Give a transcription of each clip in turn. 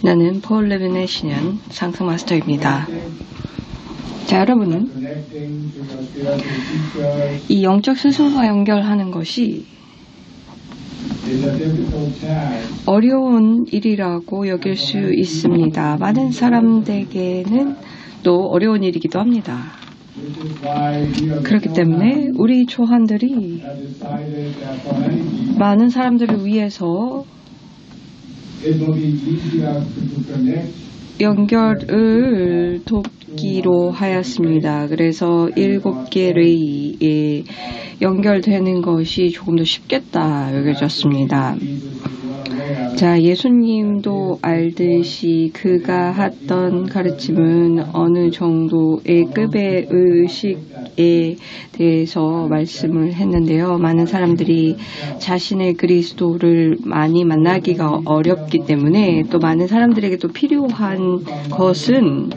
나는 폴 레비네시안 상승 마스터입니다. 자, 여러분은 이 영적 스승과 연결하는 것이 어려운 일이라고 여길 수 있습니다. 많은 사람들에게는 또 어려운 일이기도 합니다. 그렇기 때문에 우리 조한들이 많은 사람들을 위해서 연결을 돕기로 하였습니다. 그래서 7개 레이에 연결되는 것이 조금 더 쉽겠다 여겨졌습니다. 자, 예수님도 알듯이 그가 했던 가르침은 어느 정도의 급의 의식에 대해서 말씀을 했는데요. 많은 사람들이 자신의 그리스도를 많이 만나기가 어렵기 때문에 또 많은 사람들에게 또 필요한 것은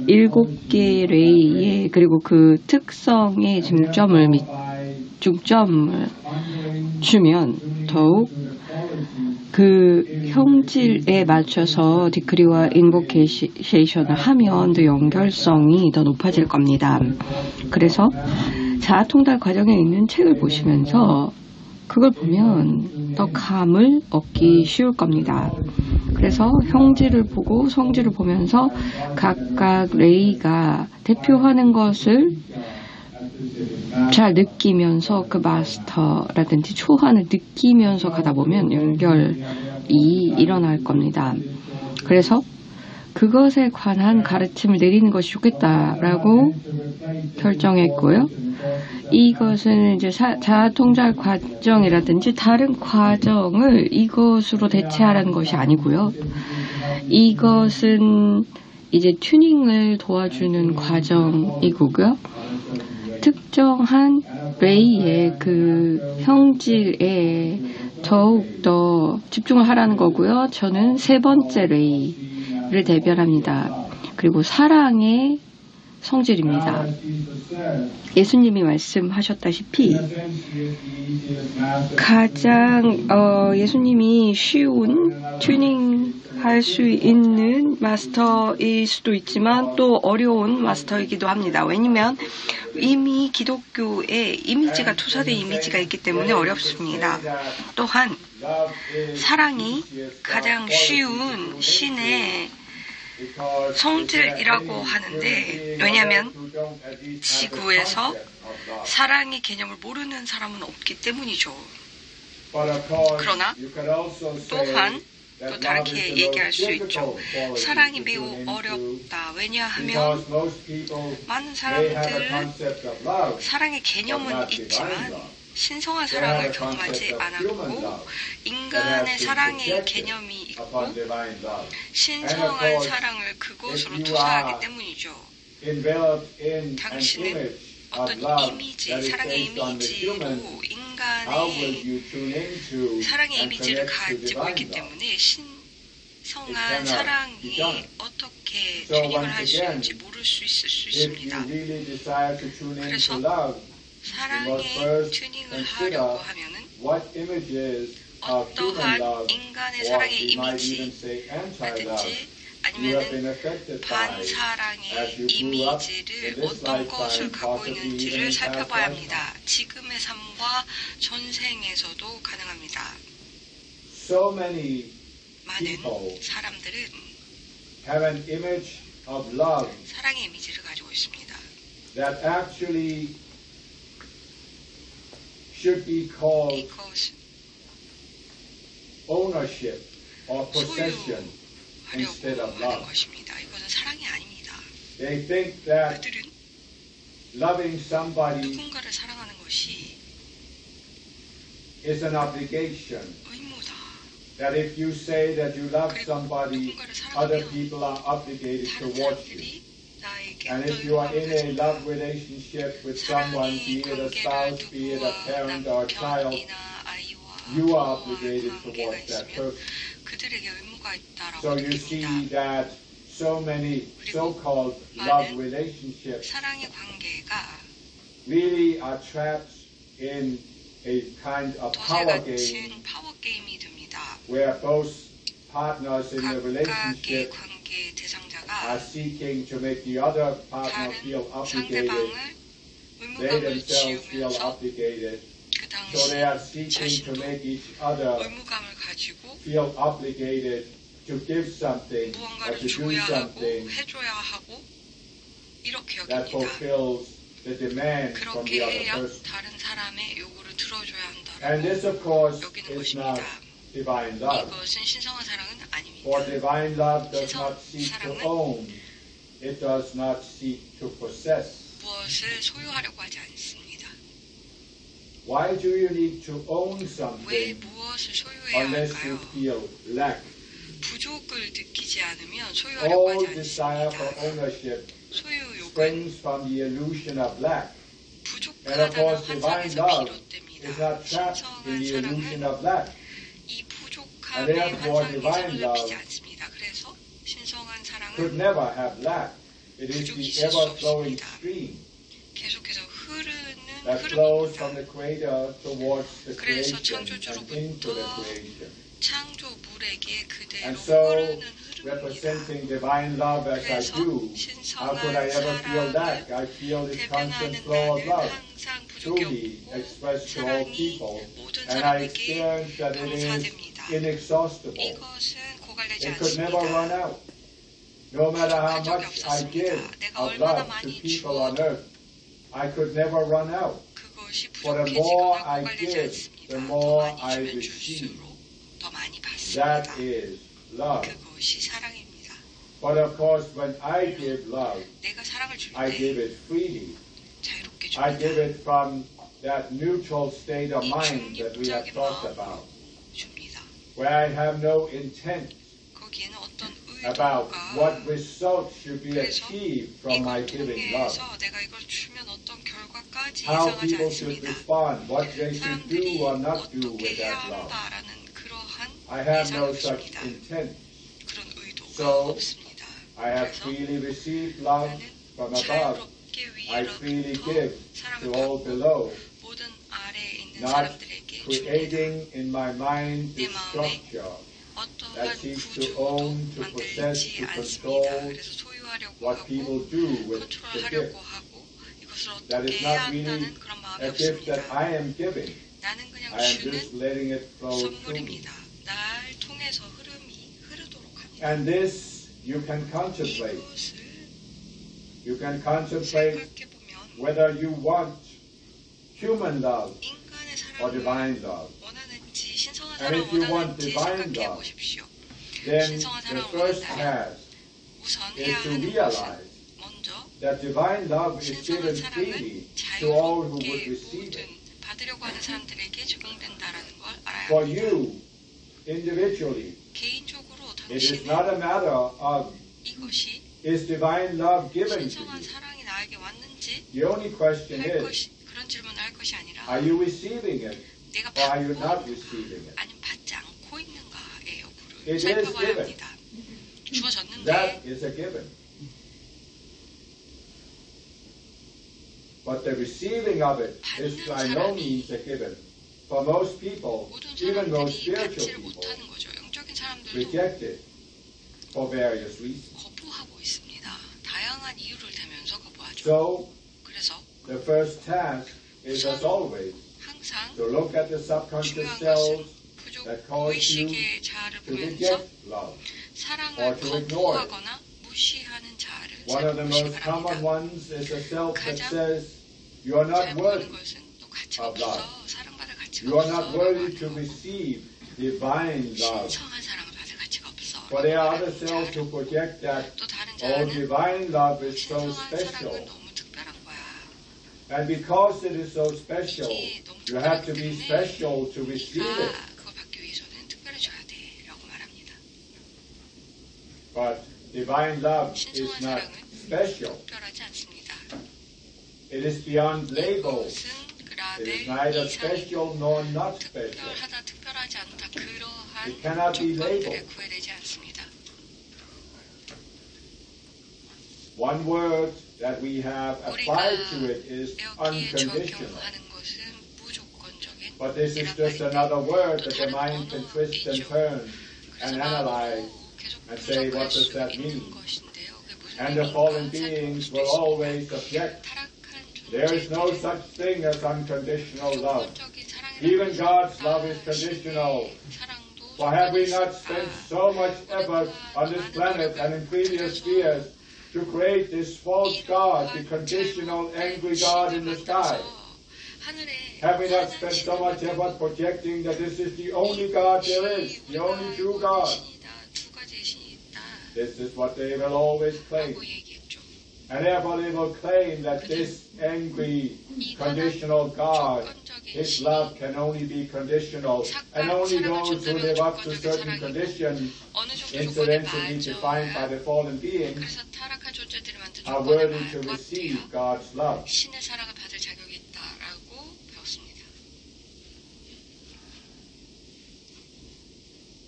7개 레이에 그리고 그 특성에 중점을 주면 더욱 그 형질에 맞춰서 디크리와 인보케이션을 하면 더 연결성이 더 높아질 겁니다. 그래서 자아통달 과정에 있는 책을 보시면서 그걸 보면 더 감을 얻기 쉬울 겁니다. 그래서 형질을 보고 성질을 보면서 각각 레이가 대표하는 것을 잘 느끼면서 그 마스터라든지 초한을 느끼면서 가다 보면 연결이 일어날 겁니다. 그래서 그것에 관한 가르침을 내리는 것이 좋겠다라고 결정했고요. 이것은 이제 자아통달 과정이라든지 다른 과정을 이것으로 대체하라는 것이 아니고요. 이것은 이제 튜닝을 도와주는 과정이고요. 특정한 레이의 그 형질에 더욱더 집중을 하라는 거고요. 저는 3번째 레이를 대변합니다. 그리고 사랑의 성질입니다. 예수님이 말씀하셨다시피 가장 예수님이 쉬운 튜닝할 수 있는 마스터일 수도 있지만 또 어려운 마스터이기도 합니다. 왜냐하면 이미 기독교에 이미지가 투사된 이미지가 있기 때문에 어렵습니다. 또한 사랑이 가장 쉬운 신의 성질이라고 하는데 왜냐하면 지구에서 사랑의 개념을 모르는 사람은 없기 때문이죠. 그러나 또한 또 다르게 얘기할 수 있죠. 사랑이 매우 어렵다. 왜냐하면 많은 사람들은 사랑의 개념은 있지만 신성한 사랑을 경험하지 않았고 인간의 사랑의 개념이 있고 신성한 사랑을 그것으로 투사하기 때문이죠. 당신은 어떤 이미지, 사랑의 이미지로 인간의 사랑의 이미지를 가지고 있기 때문에 신성한 사랑이 어떻게 튜닝을 할 수 있는지 모를 수 있을 수 있습니다. 그래서 사랑의 튜닝을 하려고 하면은 어떠한 인간의 사랑의 이미지라든지 아니면은 반사랑의 이미지를 어떤 것을 갖고 있는지를 살펴봐야 합니다. 지금의 삶과 전생에서도 가능합니다. 많은 사람들은 사랑의 이미지를 가지고 있습니다. Should be called ownership or possession instead of love. 이것은 사랑이 아닙니다. They think that 그들은 loving somebody 누군가를 사랑하는 것이 is an obligation. 의무다. That if you say that you love somebody, other people are obligated towards you. And if you are in a love relationship with someone, be it a spouse, be it a parent or a child, you are obligated towards that person. So you see that so many so-called love relationships really are trapped in a kind of power game where both partners in the 각각의 relationship 관계 대상자가 are seeking to make the other partner 다른 feel obligated. 상대방을 They 의무감을 themselves feel 지우면서 obligated. 그 So they are 당시 seeking to 자신도 make each other 의무감을 가지고 feel obligated to give something or 무언가를 to do 줘야 하고 something 해줘야 하고 이렇게 that 여깁니다. fulfills the demand from 그렇게 the other 해야 person. 다른 사람의 요구를 들어줘야 And 한다고 this, of course, 여기는 is not 것입니다. divine love. 이것은 신성한 사랑은 아닙니다. For divine love does 신성 not seek to 사랑은 own. It does not seek to possess. 무엇을 소유하려고 하지 않습니다. Why do you need to own 왜 something 무엇을 소유해야 unless you 할까요? feel lack? 부족을 느끼지 않으면 소유하려고 All 하지 desire for 않습니다. ownership 소유 욕은 springs from the illusion of lack. And of 부족하다는 course, divine 환상에서 love 비롯됩니다. is not trapped in 신성한 the illusion 사랑은 of lack. 이 And 부족함의 therefore, 환상에 divine 사로잡히지 love 않습니다. 그래서 신성한 could 사랑은 never have lack. It is 부족이 the 있을 수 ever-flowing 없습니다. stream 계속해서 that flows 흐릅니다. from the Creator towards the 그래서 creation and into the 창조주로부터 creation. 창조물에게 그대로 And so, 흐르는 흐름입니다. representing divine love as I 그래서 do, how could I 신성한 ever feel lack? 사랑을 I feel this constant 대변하는 flow of 나는 love, 항상 부족이 truly 없고 expressed to all 사랑이 people, 모든 and I 사람에게 experience that it is 감사됩니다. inexhaustible. 이것은 고갈되지 It could never run 않습니다. out. No matter how 부족한 적이 much I give 없었습니다. 내가 of 얼마나 love to 많이 people on 주어도 earth, I could never run out. 그것이 For the more 부족해지거나 I 고갈되지 give, 않습니다. the 더 more 많이 I 주면 receive. 줄수록 더 많이 That 받습니다. is love. 그것이 사랑입니다. But of course, when I give love, 내가 사랑을 줄 I give 때 it freely. 자유롭게 I give 줍니다. it from that neutral state of 이 mind that we have 중립적인 talked 마음으로 about, 줍니다. where I have no intent 거기에는 어떤 about what 의도가 results should be 그래서 achieved from my 이걸 giving love, 통해서 내가 이걸 주면 어떤 결과까지 how 예상하지 people should 않습니다. respond, what they should 사람들이 do or not do 어떻게 with 해야 that love. 한다라는 그러한 I have 예상이 no such 없습니다. intent. 그런 의도가 So, 없습니다. I have 그래서 freely received love 나는 from above. 자유롭게 I freely 위로부터 give 사랑을 to all 받고 below, 모든 아래에 있는 not 사람들에게 줍니다. creating in my mind 내 this 마음에 structure 어떠한 that seeks to 구조도 own, to possess, 만들지 to 않습니다. control 그래서 소유하려고 what 하고 people do with the 컨트롤하려고 gift. 하고 이것을 That 어떻게 is 해야 not really 한다는 그런 마음이 a gift that 없습니다. I am giving. 나는 그냥 I am just 주는 letting it flow through me. 선물입니다. 날 통해서 흐름이 흐르도록 합니다. And this you can contemplate. 이것을 You can contemplate 생각해보면 whether you want human love 인간의 or 사랑을 divine love. 원하는지 신성한 And 사랑을 if you want 원하는지 divine 생각해 love, 보십시오. Then 신성한 the 사랑을 first 원한다면 task 우선 is 해야 to 하는 것은 realize 먼저 that divine love is given 신성한 freely 사랑은 to all who would 자유롭게 receive 모든 it. 받으려고 하는 사람들에게 적용된다라는 걸 알아야 For 합니다. you, individually, 개인적으로 it is not a 당신은 matter of 이것이 is divine love given to 신성한 you. 사랑이 나에게 왔는지 The only question 할 is, 것이 그런 질문을 할 것이 아니라 are you receiving it 내가 or are you 받고 not receiving it? 아니면 받지 않고 있는가의 It 여부를 is 살펴봐야 given. 합니다. 주어졌는데 That is a given. But the receiving of it is by no means a given. For most people, 모든 even most 사람들이 spiritual 받지를 people, 못하는 거죠. 영적인 사람들도 reject it for various reasons. 거부하고 있습니다. 다양한 이유를 대면서 거부하죠. So, 그래서 the first task is, as always, 항상 to look at the subconscious 중요한 cells 것은 부족 that cause you 의식의 자아를 to 보면서 reject love. 사랑을 or to ignore it. 거부하거나 무시하는 자아를 One of the 살펴보시기 most common 바랍니다. ones is a self that 가장 says, you are not 잘 worthy. 보이는 것은 또 가치가 of 없어, love. 사랑받을 가치가 You are 없어, not worthy to 라고 하고, receive divine love. 신성한 사랑을 받을 가치가 없어. For there are 라고 other cells 하는 who project that, 또 다른 oh, 자아는 divine love is so 신성한 사랑은 special. 너무 특별한 거야. And because it is so special, 이게 너무 you have to 특별하기 be 때문에 special to receive it. 네가 그걸 받기 위해서는 특별해져야 돼 라고 말합니다. But divine love is 신성한 not 사랑은 special. 특별하지 않습니다. It is beyond label. 이것은 It is 그라벨 neither 이상이고 special nor not special. 특별하다 특별하지 않다 It cannot 그러한 be 조건들에 labeled. 구애되지 않습니다. One word that we have applied to it is 여기에 unconditional. 적용하는 것은 무조건적인 But this is just another word that the mind can twist and turn and analyze and say, what does that mean? And the fallen beings will always object. There is no such thing as unconditional love. Even God's love is conditional. For have we not spent so much effort on this planet and in previous spheres to create this false God, the conditional, angry God in the sky? Have we not spent so much effort projecting that this is the only God there is, the only true God? This is what they will always claim. And therefore they will claim that this angry, conditional God, His love can only be conditional, and only those who live up to certain conditions, incidentally defined by the fallen beings, are worthy to receive God's love.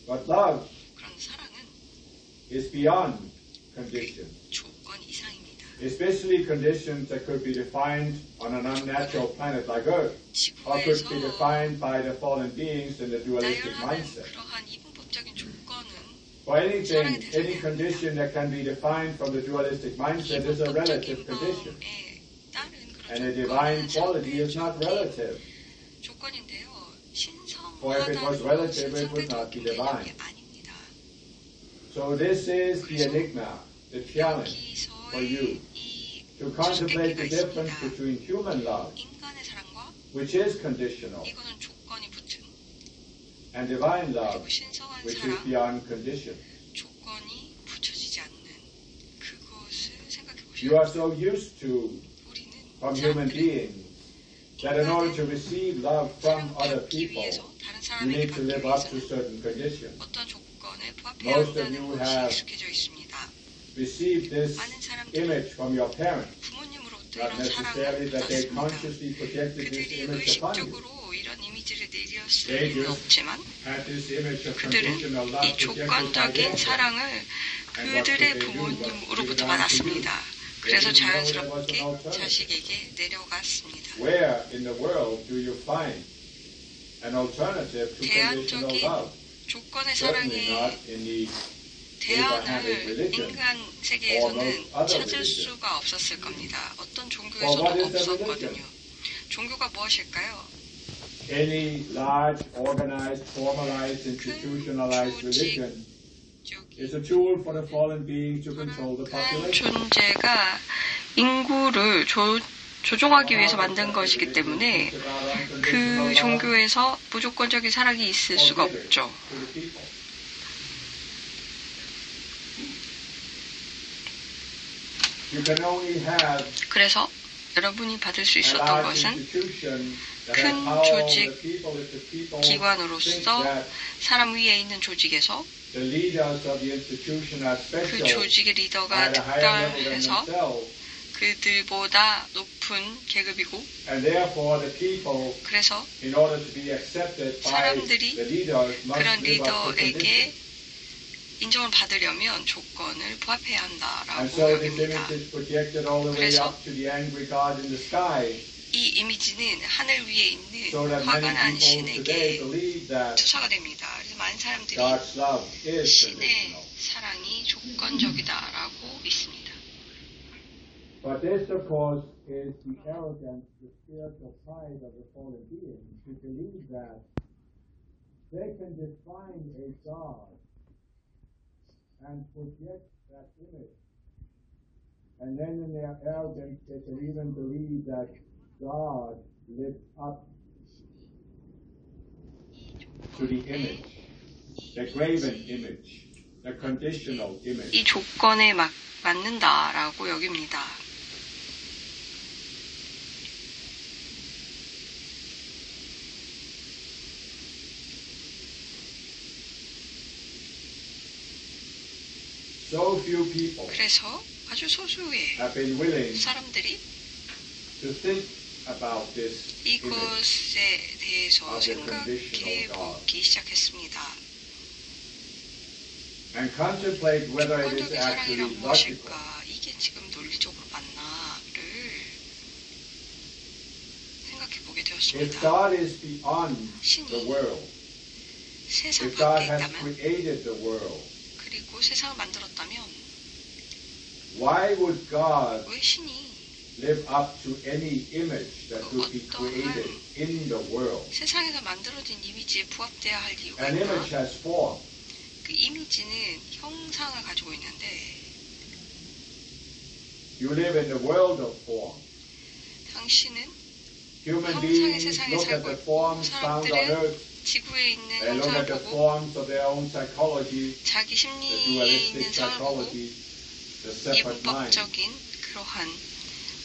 But love is beyond conditions. Especially conditions that could be defined on an unnatural planet like Earth, or could be defined by the fallen beings in the dualistic mindset. For anything, any condition that can be defined from the dualistic mindset is a relative condition. And a divine quality is not relative. For if it was relative, it would not be divine. So this is the enigma, the challenge for you, to contemplate the difference between human love, which is conditional, and divine love, which is beyond condition. You are so used to, from human beings, that in order to receive love from other people, you need to live up to certain conditions. Most of you have received this image from your parents, not necessarily that they consciously projected this image upon you. They just had this image of conditional love projected by their parents. 그들의 부모님으로부터 받았습니다. 그래서 자연스럽게 자식에게 내려갔습니다. Where in the world do you find an alternative to conditional love? 조건의 Certainly not 사랑의 in the 대안을 인간 세계에서는 찾을 수가 없었을 겁니다. 어떤 종교에서도 없었거든요. 종교가 무엇일까요? Any large, organized, formalized, institutionalized religion is a tool for the fallen beings to control the population. 존재가 인구를 조종하기 위해서 만든 것이기 때문에 그 종교에서 무조건적인 사랑이 있을 수가 없죠. 그래서 여러분이 받을 수 있었던 것은 큰 조직, 기관으로서 사람 위에 있는 조직에서 그 조직의 리더가 특별해서 그들보다 높은 계급이고 그래서 사람들이 그런 리더에게 인정을 받으려면 조건을 부합해야 한다라고 여깁니다. 그래서 이 이미지는 하늘 위에 있는 화가 난 신에게 투사가 됩니다. 그래서 많은 사람들이 신의 사랑이 조건적이다라고 믿습니다. But this, of course, is the arrogance, the spiritual pride of the fallen beings who believe that they can define a God and project that image. And then in their arrogance, they can even believe that God lives up to the image, the graven image, the conditional image. 이 조건에 맞는다라고 여깁니다. So few people 그래서 아주 소수의 have been willing 사람들이 to think about this 이것에 대해서 생각해 보기 시작했습니다. and contemplate whether it is 조건적인 actually 사랑이란 logical. 무엇일까? 이게 지금 논리적으로 맞나를 생각해 보게 되었습니다. 그렇습니다. God is beyond 신이 the world, 세상 if God 밖에 has 있다면 created the world, 그리고 세상을 만들었다면 why would God 왜 신이 live up to any image that could be created in the world? 세상에서 만들어진 이미지에 부합돼야 할 이유가 An 있나? image has form. 그 이미지는 형상을 가지고 있는데 You live in the world of form. 당신은 Human 형상의 beings 세상에 look at 살고 the 있고 forms found on 사람들은 earth. 지구에 있는 They look 형상을 at the 보고 forms of their own psychology, 자기 the 심리에 있는 dualistic 상을 보고 psychology, the separate mind. 이분법적인 그러한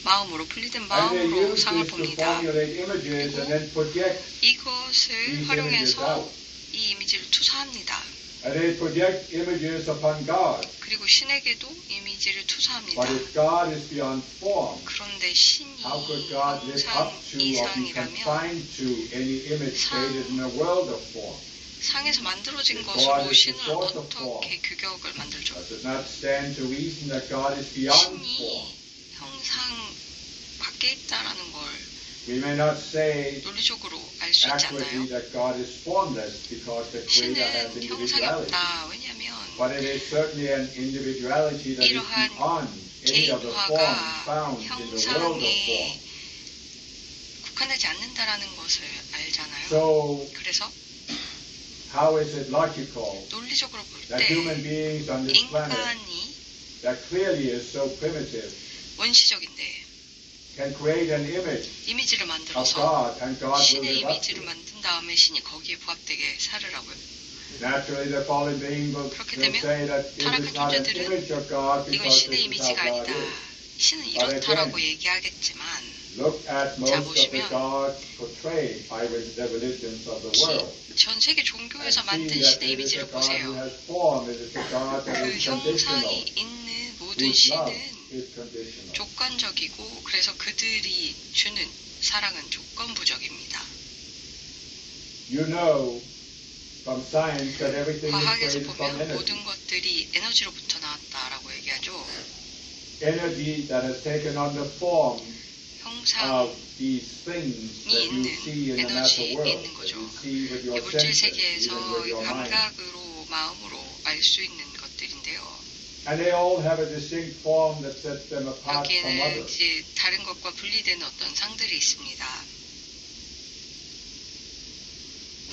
마음으로 분리된 And they 마음으로 use 상을 this to 봅니다. formulate images and then project 이것을 these images 활용해서 out. 이 이미지를 투사합니다. And they project images upon God. 그리고 신에게도 이미지를 투사합니다. But if God is beyond form, 그런데 신이 how could God live up 형상 to or be 이상이라면 confined to any image created in a world of form? 상에서 만들어진 If 것으로 God is the 신을 source of form, 어떻게 규격을 만들죠? does it not stand to reason that God is beyond form? 신이 형상 밖에 있다라는 걸 We may not say 논리적으로 알 수 있지 accurately 않나요? that God is formless because the Creator has 신은 형상이 individuality. 없다. 왜냐하면 But it is certainly an individuality that is 이러한 beyond any of the forms 개인화가 found in the world of form. 형상에 국한되지 않는다라는 것을 알잖아요. So, 그래서 how is it logical 논리적으로 볼 that 때 human beings on this planet 인간이 that clearly is so primitive 원시적인데 can create an image 이미지를 of 만들어서 God and God will 신의 live up to 이미지를 it? 만든 다음에 신이 거기에 부합되게 살으라고요. Naturally, the fallen being will 그렇게 say 되면 that it is 타락한 not an 존재들은 image of God 이건 because 신의 this is how 이미지가 God 아니다. is. 신은 But 이렇다라고 again, 얘기하겠지만 Look at most of the 보시면 gods portrayed by the religions of the world. 전 세계 종교에서 And 만든 see that 신의 it is a 이미지를 God who 보세요. has form, it is a God that 그 is conditional, 형상이 있는 모든 whose love 신은 is conditional. 조건적이고 그래서 그들이 주는 사랑은 조건부적입니다. You know from science that everything is 과학에서 created from 보면 energy. 모든 것들이 에너지로부터 나왔다라고 얘기하죠. Energy that has taken on the form 형상 of these things that you 있는 see in the 에너지에 natural world, 있는 that 거죠. you see with 이 your 물질 senses, 세계에서 even with your mind. 감각으로 마음으로 알 수 있는 것들인데요. And they all have a distinct form that sets them apart from 여기에는 others. 이제 다른 것과 분리되는 어떤 상들이 있습니다.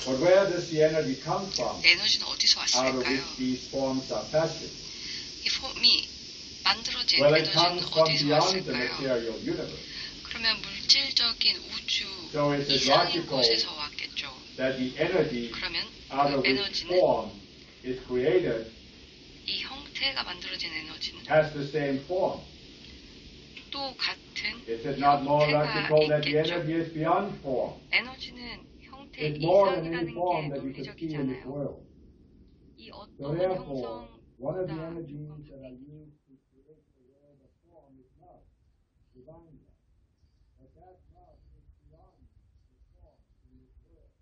But where does the energy come from, 에너지는 어디서 out of 왔을까요? which these forms are fashioned? 이 폼이 만들어진 Well, it 에너지는 comes from 어디서 beyond the 왔을까요? material universe. 그러면 물질적인 우주 So it is 이상의 logical 곳에서 왔겠죠. that the energy 그러면 out of 그 which 에너지는 form is created 이 형태가 만들어진 에너지는 has the same form. 또 같은 Is it not more 형태가 logical that the 있겠죠. energy is beyond form? 에너지는 형태 It's more than any 이상이라는 form 게 that you could see in this 논리적이잖아요. world. 이 So 어떤 therefore, one of the 형성보다 energies that are used to create the world of form is love, divine love. But that love is beyond the form in this world.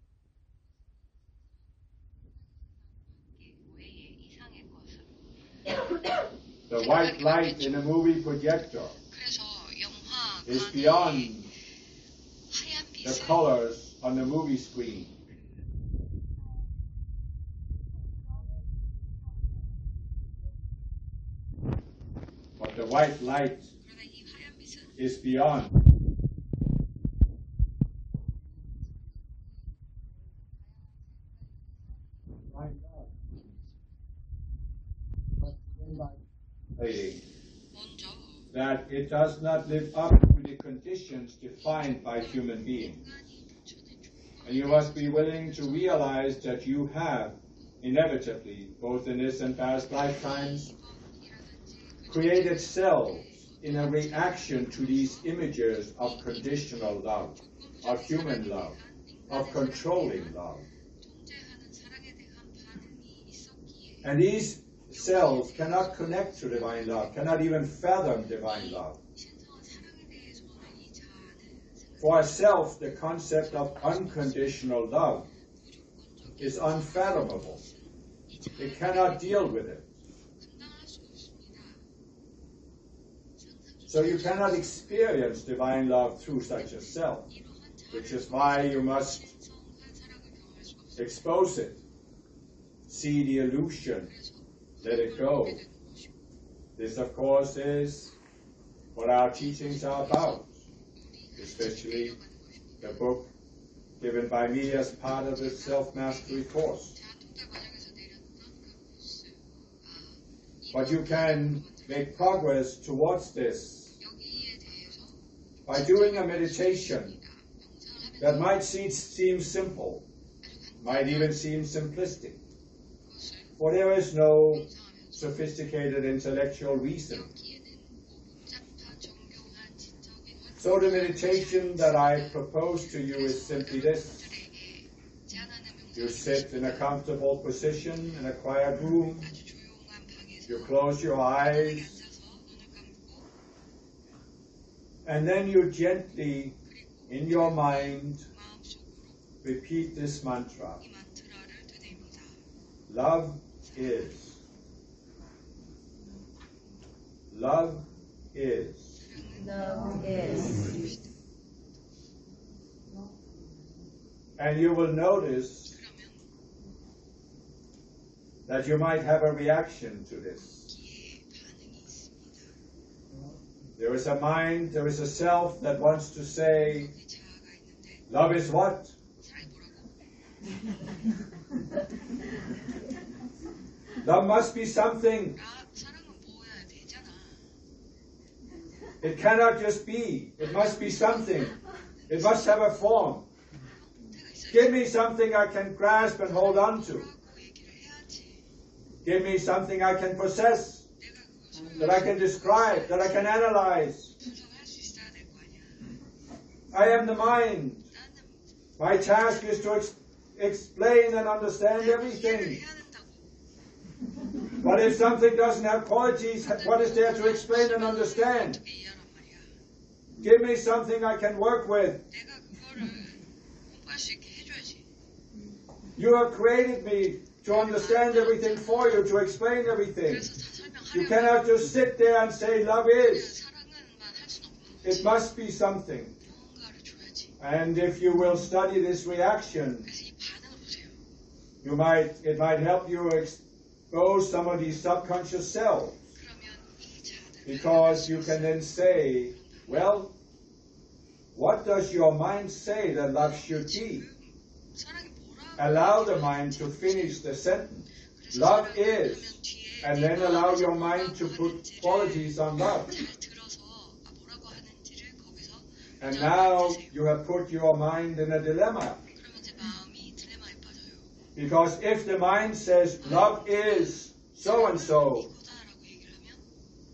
외의 이상의 것은 The white light in a movie projector 그래서 is 영화관의 beyond 하얀 the 빛은 colors on the movie screen. But the white light 그러나 이 하얀 빛은 is beyond. 먼저 That it does not live up to the conditions defined by human beings. And you must be willing to realize that you have, inevitably, both in this and past lifetimes, created selves in a reaction to these images of conditional love, of human love, of controlling love. And these cells cannot connect to divine love, cannot even fathom divine love. For a self, the concept of unconditional love is unfathomable. It cannot deal with it. So you cannot experience divine love through such a self. which is why you must expose it. See the illusion. Let it go. This, of course, is what our teachings are about, especially the book given by me as part of the self-mastery course. But you can make progress towards this by doing a meditation that might seem simple, might even seem simplistic, for there is no sophisticated intellectual reason. So the meditation that I propose to you is simply this. You sit in a comfortable position in a quiet room. You close your eyes. And then you gently, in your mind, repeat this mantra. Love is. Love is. Love is. And you will notice that you might have a reaction to this. There is a mind, there is a self that wants to say, love is what? Love must be something. It cannot just be. It must be something. It must have a form. Give me something I can grasp and hold on to. Give me something I can possess, that I can describe, that I can analyze. I am the mind. My task is to explain and understand everything. But if something doesn't have qualities, what is there to explain and understand? Give me something I can work with. You have created me to understand everything for you, to explain everything. You cannot just sit there and say love is. It must be something. And if you will study this reaction, it might help you expose some of these subconscious selves. Because you can then say, well, what does your mind say that love should be? Allow the mind to finish the sentence. Love is. And then allow your mind to put qualities on love. And now you have put your mind in a dilemma. Because if the mind says love is so-and-so,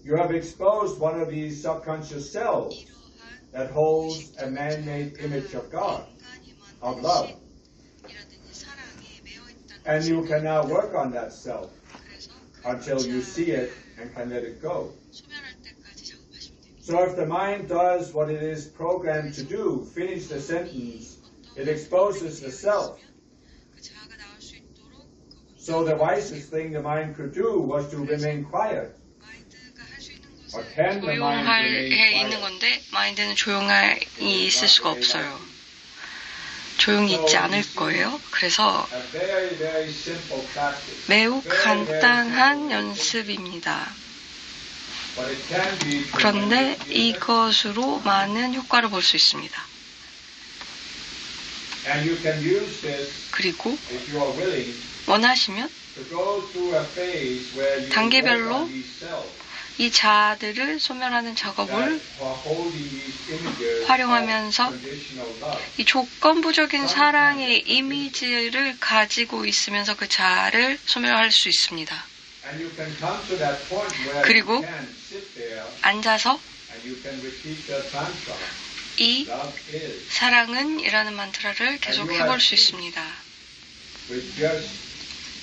you have exposed one of these subconscious selves that holds a man-made image of God, of love. And you can now work on that self until you see it and can let it go. So if the mind does what it is programmed to do, finish the sentence, it exposes the self. So the wisest thing the mind could do was to remain quiet. But can the mind remain 있는 quiet? 건데 마인드는 조용히 있을 수가 없어요. 조용히 있지 않을 거예요. 그래서 A very, very simple practice. 매우 간단한 연습입니다. But it can be 그런데 tremendous. 이것으로 많은 효과를 볼 수 있습니다. And you can use this 그리고 if you are willing 원하시면 to go through a phase where you 단계별로 work on these cells 이 자아들을 소멸하는 작업을 that are holding these images 활용하면서 of conditional love. 이 조건부적인 사랑의 이미지를 가지고 있으면서 그 자아를 소멸할 수 있습니다. And you can come to that point where 그리고 you can sit there 앉아서 and you can repeat the mantra. 이 Love is. 사랑은 이라는 만트라를 계속 해볼 수 있습니다. With just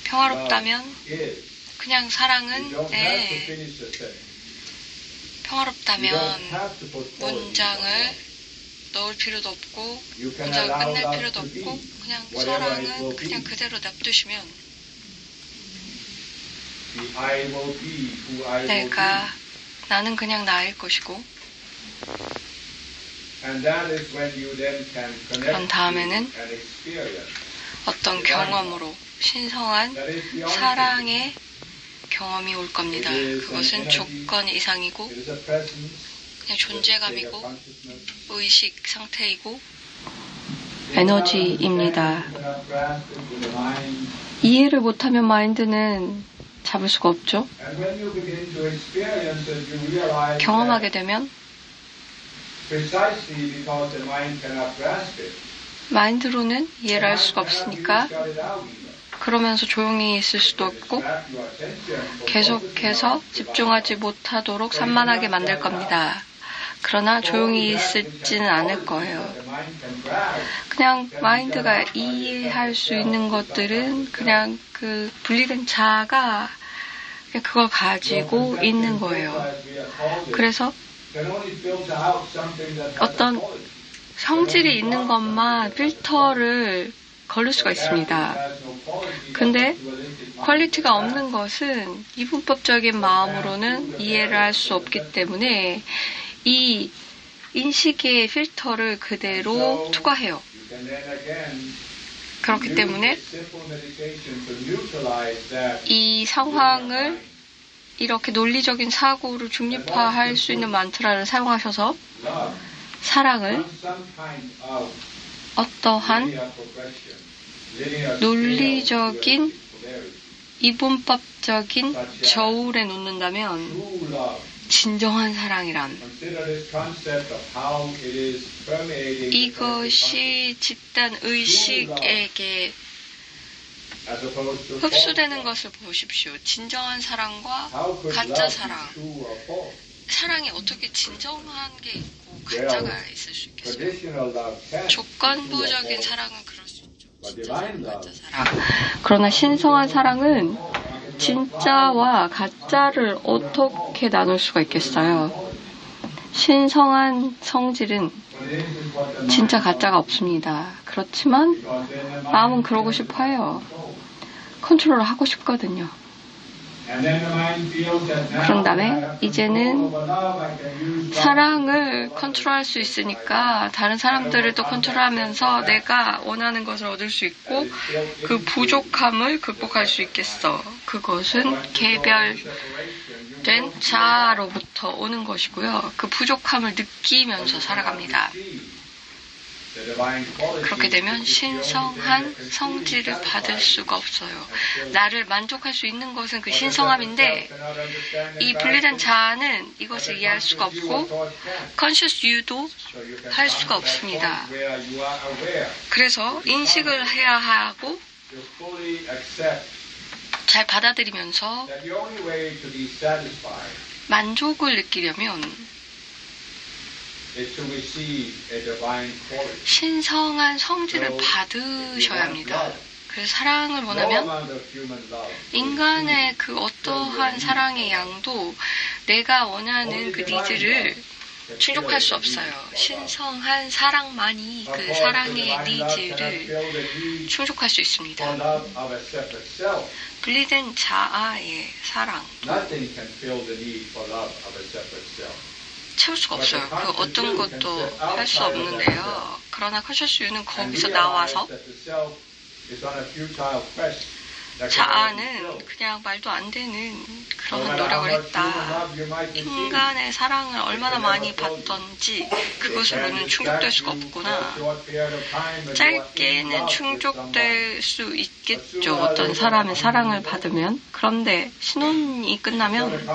평화롭다면 love is. 그냥 You 사랑은 don't have to 네, finish the sentence. You 평화롭다면 don't have to put qualities on 문장을 love. 넣을 필요도 없고 You can 문장을 allow 끝낼 love 필요도 to be 없고 그냥 whatever it 사랑은 will 그냥 be. 그대로 냅두시면 The I will be who I will 내가 be. 나는 그냥 나일 것이고 그런 다음에는 어떤 경험으로 신성한 사랑의 경험이 올 겁니다. 그것은 조건 이상이고 그냥 존재감이고 의식 상태이고 에너지입니다. 이해를 못하면 마인드는 잡을 수가 없죠. 경험하게 되면 마인드로는 이해를 할 수가 없으니까 그러면서 조용히 있을 수도 없고 계속해서 집중하지 못하도록 산만하게 만들 겁니다. 그러나 조용히 있지는 않을 거예요. 그냥 마인드가 이해할 수 있는 것들은 그냥 그 분리된 자아가 그걸 가지고 있는 거예요. 그래서 어떤 성질이 있는 것만 필터를 걸릴 수가 있습니다. 근데 퀄리티가 없는 것은 이분법적인 마음으로는 이해를 할 수 없기 때문에 이 인식의 필터를 그대로 투과해요. 그렇기 때문에 이 상황을 이렇게 논리적인 사고를 중립화할 수 있는 만트라를 사용하셔서 사랑을 어떠한 논리적인 이분법적인 저울에 놓는다면 진정한 사랑이란 이것이 집단 의식에게 흡수되는 것을 보십시오. 진정한 사랑과 가짜 사랑. 사랑이 어떻게 진정한 게 있고 가짜가 있을 수 있겠어요? 조건부적인 사랑은 그럴 수 있죠. 진짜 사랑, 가짜 사랑. 그러나 신성한 사랑은 진짜와 가짜를 어떻게 나눌 수가 있겠어요? 신성한 성질은 진짜 가짜가 없습니다. 그렇지만 마음은 그러고 싶어요. 컨트롤을 하고 싶거든요. 그런 다음에 이제는 사랑을 컨트롤할 수 있으니까 다른 사람들을 또 컨트롤하면서 내가 원하는 것을 얻을 수 있고 그 부족함을 극복할 수 있겠어. 그것은 개별된 자아로부터 오는 것이고요. 그 부족함을 느끼면서 살아갑니다. 그렇게 되면 신성한 성질을 받을 수가 없어요. 나를 만족할 수 있는 것은 그 신성함인데 이 분리된 자아는 이것을 이해할 수가 없고 conscious you도 할 수가 없습니다. 그래서 인식을 해야 하고 잘 받아들이면서 만족을 느끼려면 신성한 성질을 받으셔야 합니다. 그래서 사랑을 원하면 인간의 그 어떠한 사랑의 양도 내가 원하는 그 니즈를 충족할 수 없어요. 신성한 사랑만이 그 사랑의 니즈를 충족할 수 있습니다. 분리된 자아의 사랑 채울 수가 없어요. 그 어떤 것도 할 수 없는데요. 그러나 컨셔스 유는 거기서 나와서 자아는 그냥 말도 안 되는 그런 노력을 했다. 인간의 사랑을 얼마나 많이 받던지 그것으로는 충족될 수가 없구나. 짧게는 충족될 수 있겠죠. 어떤 사람의 사랑을 받으면. 그런데 신혼이 끝나면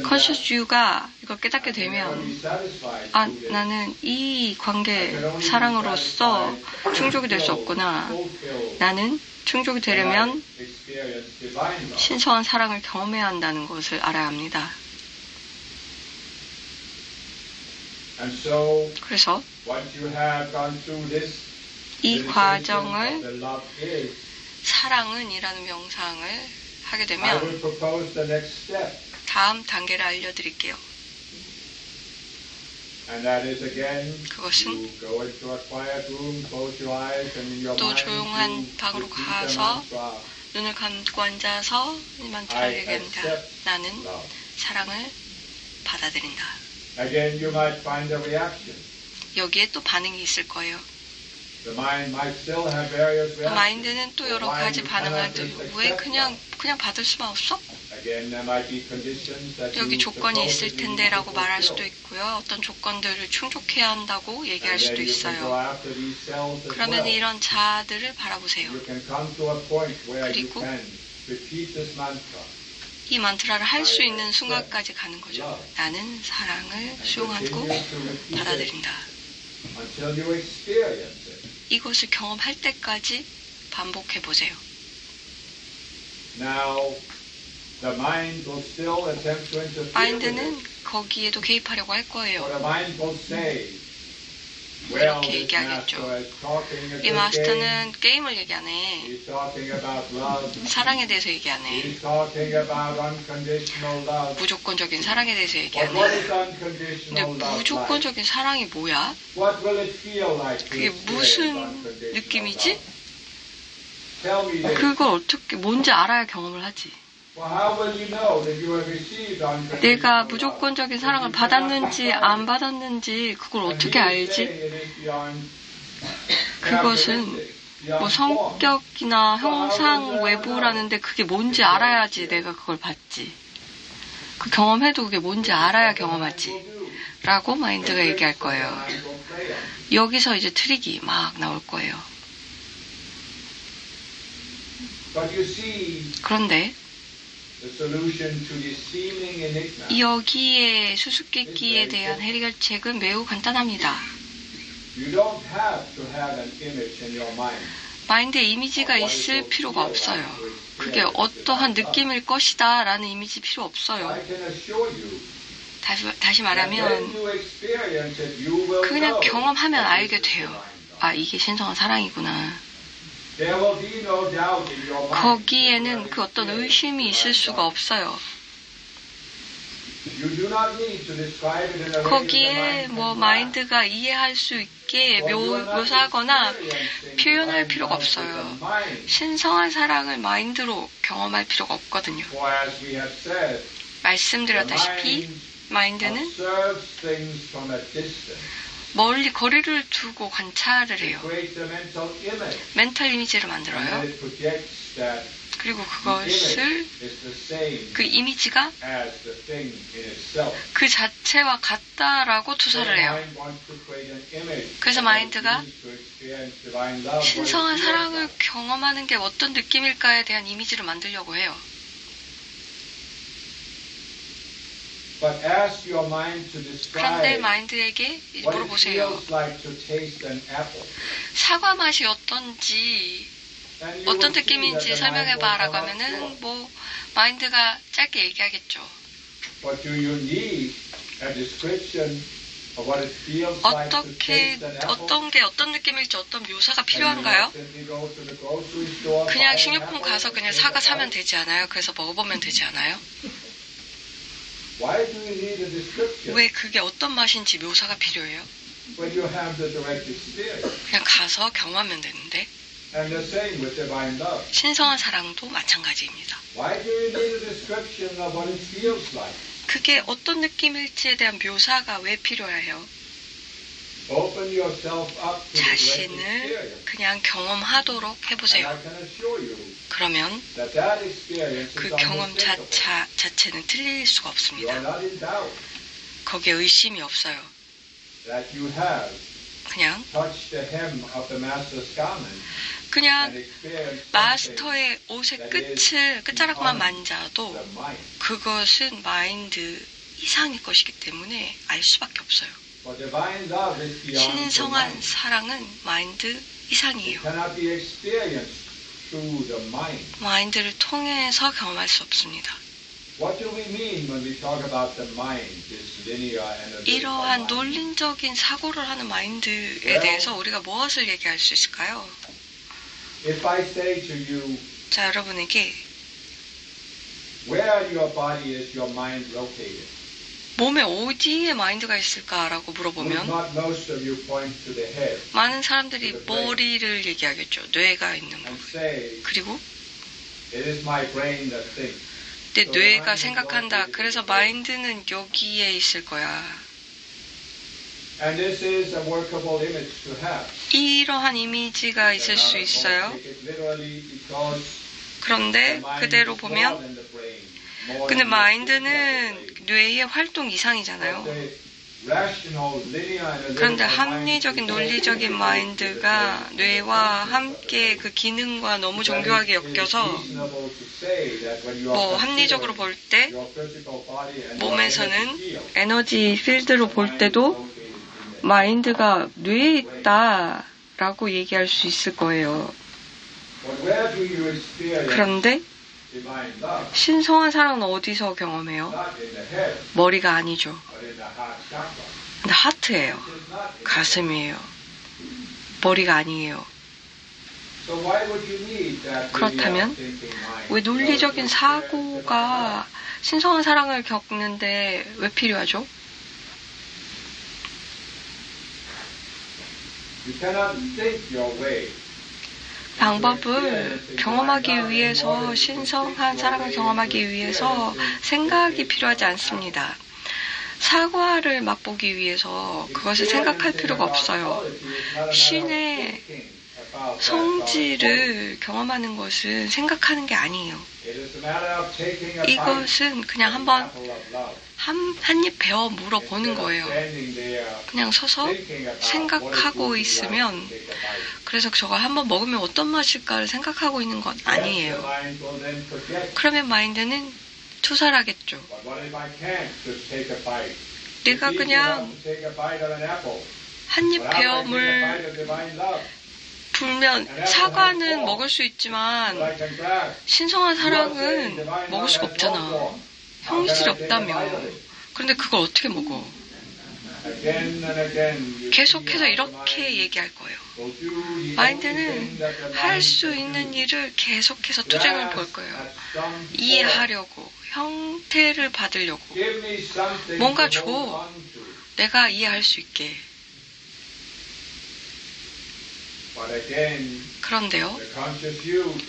컨셔스 유가 이걸 깨닫게 되면 나는 이 관계 사랑으로서 충족이 될 수 없구나. 나는 충족이 되려면 신성한 사랑을 경험해야 한다는 것을 알아야 합니다. 그래서 이 과정을 사랑은 이라는 명상을 하게 되면 다음 단계를 알려드릴게요. 그것은 또 조용한 방으로 가서 눈을 감고 앉아서 만트라를 얘기합니다. 나는 사랑을 받아들인다. Again, you might find a reaction. 여기에 또 반응이 있을 거예요. The mind might still have various reactions. 마인드는 또 여러 가지 반응을 하죠. 왜 그냥 받을 수만 없어? Again, there might be conditions that 여기 you 조건이 있을 supposedly 텐데라고 need to 말할 수도 fulfill. 있고요. 어떤 조건들을 충족해야 한다고 얘기할 And then 수도 you can go 있어요. after these cells as 그러면 well. 이런 자들을 바라보세요. You can come to a point where you 그리고 can repeat this mantra. 이 만트라를 할 수 있는 순간까지 가는 거죠. 나는 사랑을 And 수용하고 continue to repeat it 받아들인다. until you experience it. 이것을 경험할 때까지 반복해 보세요. Now, the mind will still attempt to interfere with 마인드는 it. 거기에도 개입하려고 할 Or 거예요. the mind will say, well, 이렇게 this 얘기하겠죠. master is talking a 이 good game. 마스터는 게임을 얘기하네. He's talking about love. 사랑에 대해서 얘기하네. He's talking about unconditional love. 무조건적인 사랑에 대해서 But what is 얘기하네. unconditional 근데 love like? 무조건적인 사랑이 뭐야? What will it feel like to 그게 experience 무슨 unconditional 느낌이지? love? Tell me this. 그걸 어떻게 뭔지 알아야 경험을 하지. Well, how will you know that you have received unconditional 내가 love? 무조건적인 사랑을 받았는지 안 받았는지 그걸 And 어떻게 you say 알지? it is beyond 그것은 characteristics, 뭐 beyond form. 성격이나 형상 외부라는데 그게 뭔지 알아야지 내가 그걸 받지. 그 경험해도 그게 뭔지 알아야 경험하지. 라고 마인드가 얘기할 거예요. 여기서 이제 트릭이 막 나올 거예요. But you see, 그런데 the solution to this seeming enigma 여기에 수수께끼에 대한 해결책은 매우 간단합니다. you don't have to have an image in your mind. 마인드에 이미지가 있을 필요가 없어요. 그게 어떠한 느낌일 것이다 라는 이미지 필요 없어요. I can assure you 다시 that when 말하면 you experience it, you will 그냥 know 경험하면 that 알게 this is 돼요. divine love. 아, 이게 신성한 사랑이구나. There will be no doubt in your mind 거기에는 그 어떤 의심이 있을 수가 없어요. You do not need to describe it in a way that the 거기에 mind 뭐 can grasp. 마인드가 이해할 수 있게 묘사하거나 표현할 필요가 없어요. 신성한 사랑을 마인드로 경험할 필요가 없거든요. For as we have said, the 말씀드렸다시피 mind 마인드는 observes things from a distance. 멀리 거리를 두고 관찰을 It 해요. creates a mental image. 멘탈 이미지를 And then 만들어요. it projects that 그리고 the 그것을 image is the same 그 이미지가 as the thing in itself. 그 자체와 같다라고 So 투사를 the 해요. mind wants to create an image 그래서 of what it 마인드가 means to experience divine love, what it 신성한 feels 사랑을 like. 경험하는 게 어떤 느낌일까에 대한 이미지를 만들려고 해요. But ask your mind to 그런데 describe 마인드에게 what it 물어보세요. feels like to taste an apple. 사과 맛이 어떤지, And you 어떤 will see that 느낌인지 the mind 설명해봐라고 will come up 하면은 short. 뭐 마인드가 짧게 얘기하겠죠. But do you need a description of what it feels like to 어떻게 taste an apple? 어떤 게 어떤 느낌일지 어떤 묘사가 And you 필요한가요? simply go to the grocery store, buy 그냥 an 식료품 apple, 가서 그냥 and 사과 take it 사면 out. 되지 않아요? 그래서 먹어보면 되지 않아요? Why do you need a description 왜 그게 어떤 맛인지 묘사가 필요해요? when you have the direct experience? 그냥 가서 경험하면 되는데 And the same with divine love. 신성한 사랑도 마찬가지입니다. Why do you need a description of what it feels like? 그게 어떤 느낌일지에 대한 묘사가 왜 필요해요? Open yourself up to the direct 자신을 experience. 그냥 경험하도록 And 해보세요. I can assure you 그러면 that that experience 그 is 경험 unmistakable. 자체는 틀릴 수가 You are 없습니다. not in doubt 거기에 의심이 없어요. that you have 그냥 touched the hem of the master's garment and 그냥 experienced something 마스터의 옷의 끝자락만 만져도 the mind. 그것은 마인드 이상일 것이기 때문에 알 수밖에 없어요. For divine love is beyond the 신성한 mind. 사랑은 마인드 이상이에요. It cannot be experienced through the mind. 마인드를 통해서 경험할 수 없습니다. What do we mean when we talk about the mind, this linear analytical 이러한 mind? 논리적인 사고를 하는 마인드에 대해서 우리가 무엇을 얘기할 수 있을까요? If I say to you, 자, 여러분에게 where in your body is your mind located? 몸에 어디에 마인드가 있을까라고 Would 물어보면 not most of you point to the head 많은 사람들이 머리를 얘기하겠죠. 뇌가 있는 and 부분. say, 그리고 it is my brain that thinks. 내 뇌가 생각한다. 그래서 마인드는 여기에 있을 거야. And this is a workable image to have. 이러한 이미지가 있을 수 있어요. 그런데 그대로 보면 근데 마인드는 뇌의 활동 이상이잖아요. 그런데 합리적인 논리적인 마인드가 뇌와 함께 그 기능과 너무 정교하게 엮여서 합리적으로 볼 때 몸에서는 에너지 필드로 볼 때도 마인드가 뇌에 있다라고 얘기할 수 있을 거예요. 그런데 신성한 사랑은 어디서 경험해요? 머리가 아니죠. 근데 하트예요. 가슴이에요. 머리가 아니에요. 그렇다면 왜 논리적인 사고가 신성한 사랑을 겪는데 왜 필요하죠? 방법을 경험하기 위해서 신성한 사랑을 경험하기 위해서 생각이 필요하지 않습니다. 사과를 맛보기 위해서 그것을 생각할 필요가 없어요. 신의 성질을 경험하는 것은 생각하는 게 아니에요. 이것은 그냥 한번 한 입 베어 물어보는 거예요. 그냥 서서 생각하고 있으면 그래서 저걸 한번 먹으면 어떤 맛일까를 생각하고 있는 건 아니에요. 그러면 마인드는 투사하겠죠. 내가 그냥 한 입 베어 불면 사과는 먹을 수 있지만 신성한 사랑은 먹을 수가 없잖아. 형질이 없다며. 그런데 그걸 어떻게 먹어? 계속해서 이렇게 얘기할 거예요. 마인드는 할 수 있는 일을 계속해서 투쟁을 볼 거예요. 이해하려고, 형태를 받으려고. 뭔가 줘. 내가 이해할 수 있게. 그런데요,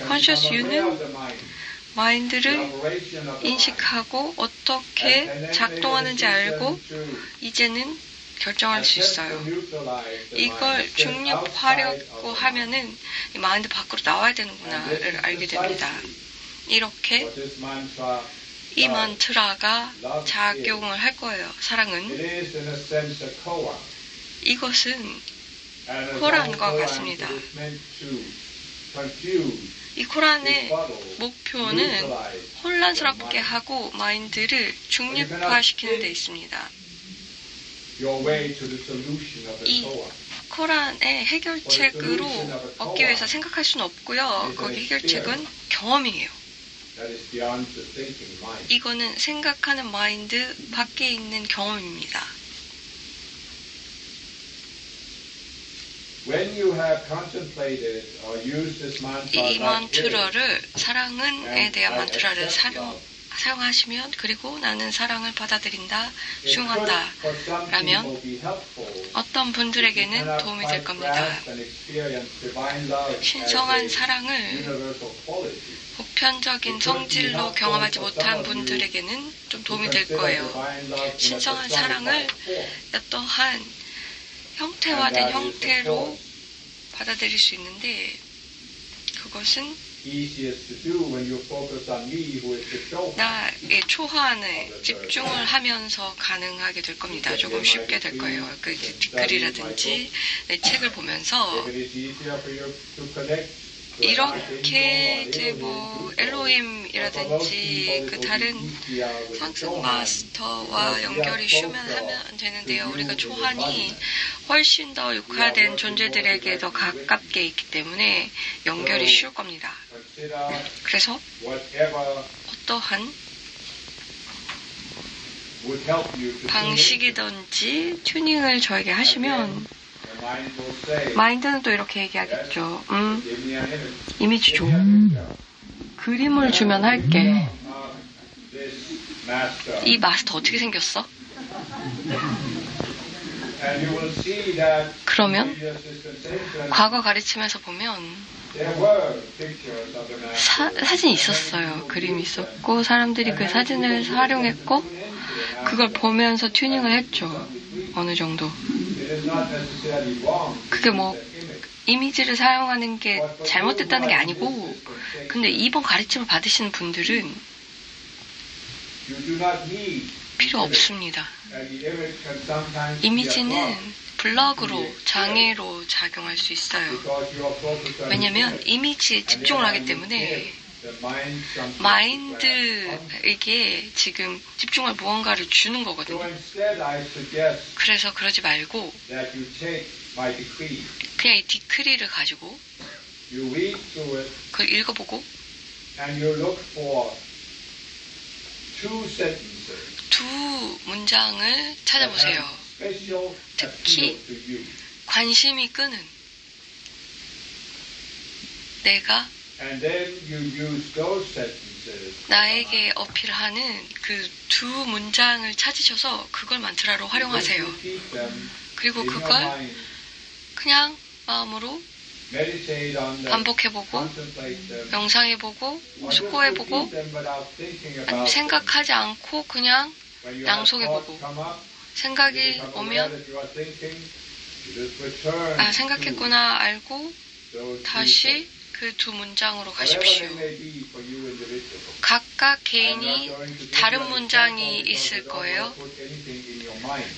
Conscious You는 마인드를 인식하고 어떻게 작동하는지 알고 이제는 결정할 수 있어요. 이걸 중립하려고 하면은 이 마인드 밖으로 나와야 되는구나를 알게 됩니다. 이렇게 이 만트라가 작용을 할 거예요. 사랑은 이것은 코란과 같습니다. 이 코란의 목표는 혼란스럽게 하고 마인드를 중립화시키는 데 있습니다. 이 코란의 해결책으로 얻기 위해서 생각할 수는 없고요. 거기 해결책은 경험이에요. 이거는 생각하는 마인드 밖에 있는 경험입니다. 이 만트라를 사랑은에 대한 만트라를 사용하시면 그리고 나는 사랑을 받아들인다, 수용한다 라면 어떤 분들에게는 도움이 될 겁니다. 신성한 사랑을 보편적인 성질로 경험하지 못한 분들에게는 좀 도움이 될 거예요. 신성한 사랑을 어떠한 형태화된 형태로 받아들일 수 있는데 그것은 나의 초안에 집중을 하면서 가능하게 될 겁니다. 조금 쉽게 될 거예요. 그 글이라든지 내 책을 보면서 이렇게 이제 엘로힘이라든지 그 다른 상승 마스터와 연결이 쉬우면 하면 되는데요. 우리가 초안이 훨씬 더 육화된 존재들에게 더 가깝게 있기 때문에 연결이 쉬울 겁니다. 그래서 어떠한 방식이든지 튜닝을 저에게 하시면 마인드는 또 이렇게 얘기하겠죠. 이미지 줘. 그림을 주면 할게. 이 마스터 어떻게 생겼어? 그러면 과거 가르치면서 보면 사진이 있었어요. 그림이 있었고 사람들이 그 사진을 활용했고 그걸 보면서 튜닝을 했죠. 어느 정도. 그게 뭐 이미지를 사용하는 게 잘못됐다는 게 아니고, 근데 이번 가르침을 받으시는 분들은 필요 없습니다. 이미지는 블럭으로, 장애로 작용할 수 있어요. 왜냐면 이미지에 집중을 하기 때문에 마인드에게 지금 집중할 무언가를 주는 거거든요. 그래서 그러지 말고 그냥 이 디크리를 가지고 그걸 읽어보고 두 문장을 찾아보세요. 특히 관심이 끄는 내가 나에게 어필하는 그 두 문장을 찾으셔서 그걸 만트라로 활용하세요. 그리고 그걸 그냥 마음으로 반복해보고 명상해보고 숙고해보고 아니면 생각하지 않고 그냥 낭송해보고 생각이 오면 생각했구나 알고 다시 그 두 문장으로 가십시오. 각각 개인이 다른 문장이 있을 거예요.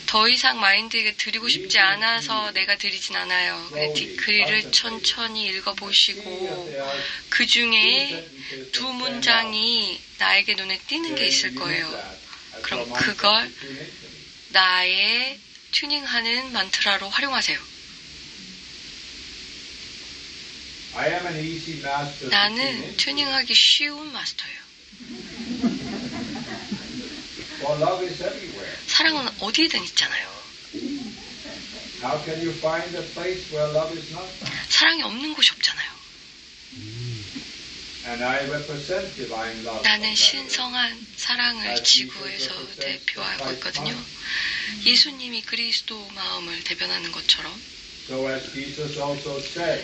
더 이상 마인드에게 드리고 싶지 않아서 내가 드리진 않아요. 디크리를 천천히 읽어보시고 그 중에 두 문장이 나에게 눈에 띄는 게 있을 거예요. 그럼 그걸 나의 튜닝하는 만트라로 활용하세요. 나는 튜닝하기 쉬운 마스터예요. 사랑은 어디에든 있잖아요. 사랑이 없는 곳이 없잖아요. 나는 신성한 사랑을 지구에서 대표하고 있거든요. 예수님이 그리스도 마음을 대변하는 것처럼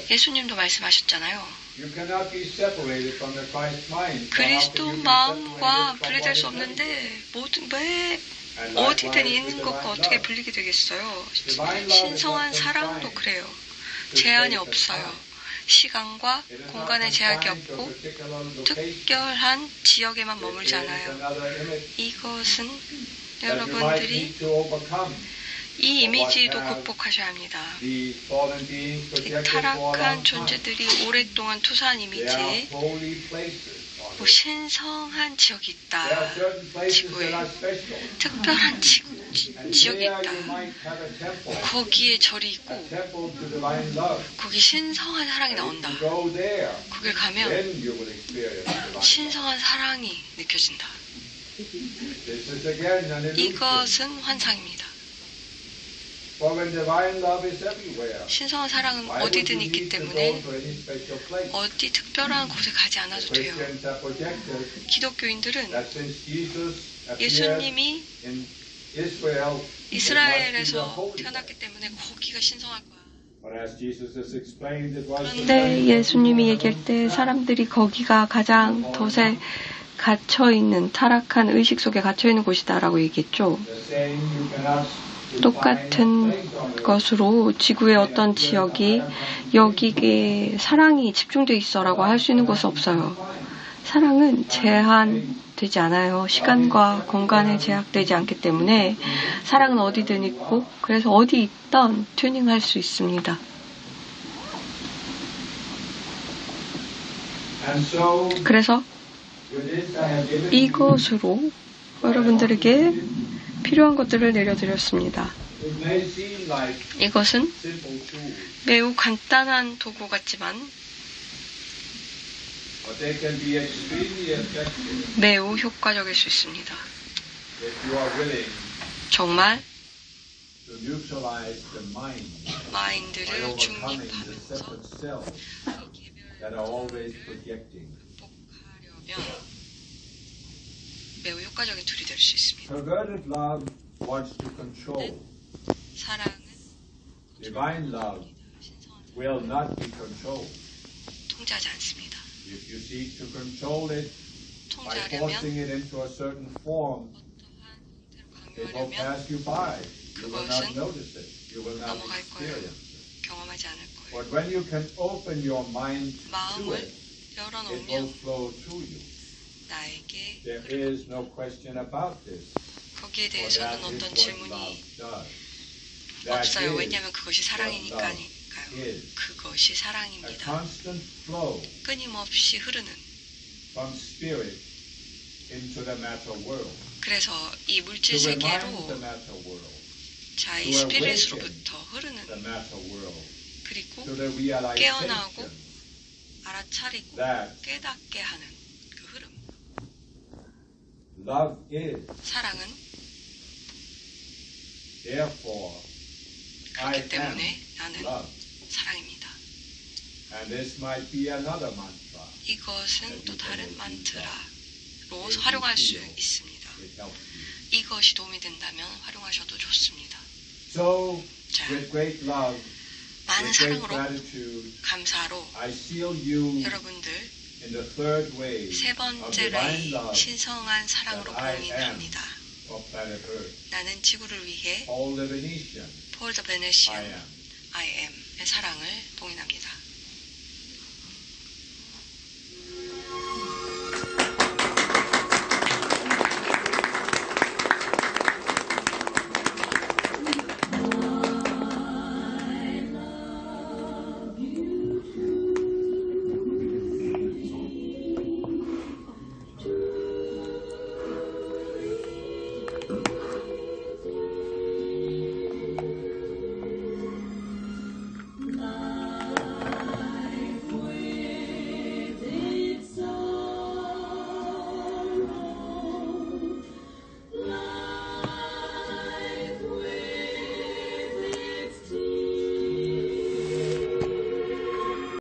예수님도 말씀하셨잖아요. 그리스도 마음과 분리될 수 없는데 왜 어디든 있는 것과 어떻게 분리게 되겠어요? 신성한 사랑도 그래요. 제한이 없어요. 시간과 공간의 제약이 없고 특별한 지역에만 머물지 않아요. 이것은 여러분들이 이 이미지도 극복하셔야 합니다. 이 타락한 존재들이 오랫동안 투사한 이미지, 신성한 지역이 있다. 지구에 특별한 지역이 있다. 거기에 절이 있고 거기 신성한 사랑이 나온다. 거길 가면 신성한 사랑이 느껴진다. 이것은 환상입니다. 신성한 사랑은 어디든 있기 때문에 어디 특별한 곳에 가지 않아도 돼요. 기독교인들은 예수님이 이스라엘에서 태어났기 때문에 거기가 신성할 거야. 그런데 예수님이 얘기할 때 사람들이 거기가 가장 덫에 갇혀있는 타락한 의식 속에 갇혀있는 곳이다라고 얘기했죠. 똑같은 것으로 지구의 어떤 지역이 여기에 사랑이 집중되어 있어라고 할 수 있는 곳은 없어요. 사랑은 제한되지 않아요. 시간과 공간에 제약되지 않기 때문에 사랑은 어디든 있고 그래서 어디 있던 튜닝할 수 있습니다. 그래서 이것으로 여러분들에게 필요한 것들을 내려드렸습니다. 이것은 매우 간단한 도구 같지만 매우 효과적일 수 있습니다. 정말 마인드를 중립하면서 극복하려면 매우 효과적인 툴이 될 수 있습니다. 사랑은 Divine love will not be controlled. 통제하지 않습니다. If you seek to control it by forcing it into a certain form, it will pass you by. You will not notice it. You will not 넘어갈 거예요. experience it. 경험하지 않을 거예요. But when you can open your mind to 마음을 it, it will 열어놓으면 flow through you. 나에게 There 흐르고 is no question about this. 거기에 For that 대해서는 is 어떤 what 질문이 love does. That 없어요. is 왜냐하면 그것이 what love 사랑이니까요. is. 그것이 A 사랑입니다. constant flow 끊임없이 흐르는. from spirit into the matter world. 그래서 이 물질 To remind the 세계로 matter world. 자의 to awaken 스피릿으로부터 흐르는. the matter world. 그리고 To the realization 깨어나고 알아차리고 that 깨닫게 하는 그 흐름. love is. 사랑은 Therefore, I 그렇기 am 때문에 나는 love. 사랑입니다. And this might be another mantra. 이것은 또 다른 만트라로 활용할 수 있습니다. It helps you. 이것이 도움이 된다면 활용하셔도 좋습니다. So, 자, with great love, 많은 with great 사랑으로 gratitude, 감사로 I seal you 여러분들 in the third way 세 of 번째 divine 레이 love 신성한 사랑으로 that I am 봉인합니다. of planet Earth. 나는 지구를 위해 Paul the Venetian, 폴 더 I 베네시안 am. I am의 사랑을 봉인합니다.